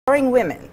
Empowering women.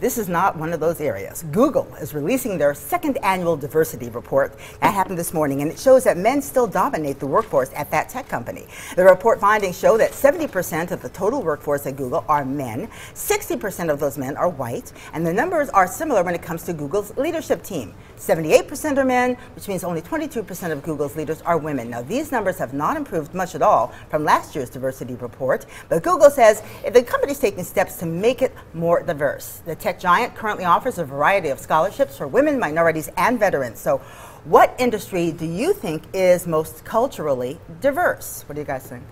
This is not one of those areas. Google is releasing their second annual diversity report. That happened this morning, and it shows that men still dominate the workforce at that tech company. The report findings show that 70% of the total workforce at Google are men, 60% of those men are white, and the numbers are similar when it comes to Google's leadership team. 78% are men, which means only 22% of Google's leaders are women. Now, these numbers have not improved much at all from last year's diversity report, but Google says the company's taking steps to make it more diverse. The tech giant currently offers a variety of scholarships for women, minorities, and veterans. So what industry do you think is most culturally diverse? What do you guys think?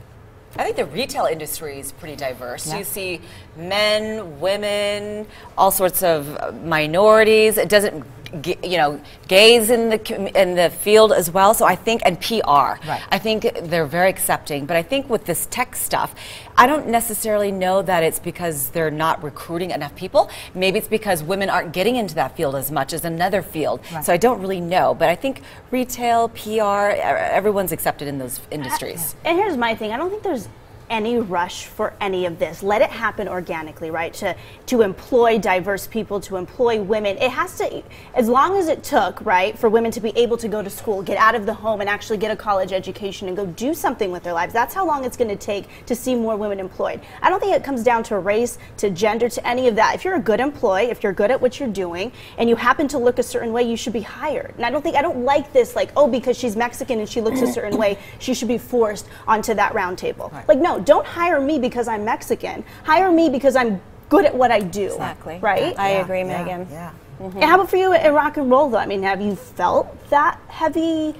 I think the retail industry is pretty diverse. Yeah. You see men, women, all sorts of minorities. It doesn't, gays in the field as well. So I think, and PR. Right. I think they're very accepting. But I think with this tech stuff, I don't necessarily know that it's because they're not recruiting enough people. Maybe it's because women aren't getting into that field as much as another field. Right. So I don't really know. But I think retail, PR, everyone's accepted in those industries. And here's my thing. I don't think there's any rush for any of this. Let it happen organically, right? To employ diverse people, to employ women. It has to, as long as it took, right, for women to be able to go to school, get out of the home and actually get a college education and go do something with their lives. That's how long it's going to take to see more women employed. I don't think it comes down to race, to gender, to any of that. If you're a good employee, if you're good at what you're doing, and you happen to look a certain way, you should be hired. And I don't like this, like, oh, because she's Mexican and she looks a certain way, she should be forced onto that round table. Right. Like, no, don't hire me because I'm Mexican. Hire me because I'm good at what I do. Exactly. Right? I agree, Megan. Yeah. Mm-hmm. And how about for you in rock and roll, though? I mean, have you felt that heavy,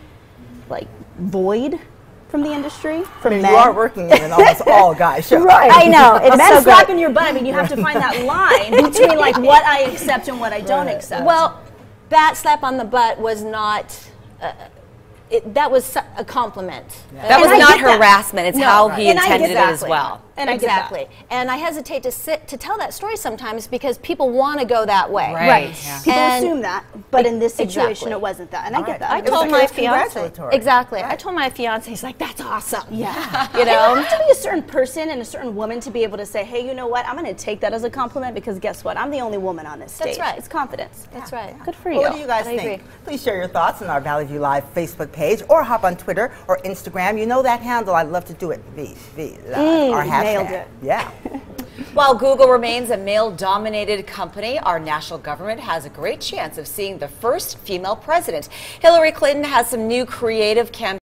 like, void from the industry? From men? You are working in an almost all guys show. Right. I know. It's men so slapping your butt. I mean, you have to find that line between, like, what I accept and what I don't accept. Well, that slap on the butt was not... that was a compliment. Yeah. That was not harassment. It's how he And I get intended it as that. well. And I get that. Exactly. And I hesitate to tell that story sometimes because people want to go that way. Right. Yeah. People And assume that, but in this situation, exactly. it wasn't that. And I get that. I told my fiance. congratulatory. Exactly. Right. I told my fiance, he's like, that's awesome. Yeah. You know? You have to be a certain person and a certain woman to be able to say, hey, you know what? I'm going to take that as a compliment because guess what? I'm the only woman on this stage. That's right. It's confidence. That's right. Good for you. Well, what do you guys I think? agree. Please share your thoughts on our Valley View Live Facebook page or hop on Twitter or Instagram. You know that handle. I'd love to do it. Our hashtag. nailed it. Yeah. While Google remains a male-dominated company, our national government has a great chance of seeing the first female president. Hillary Clinton has some new creative campaigns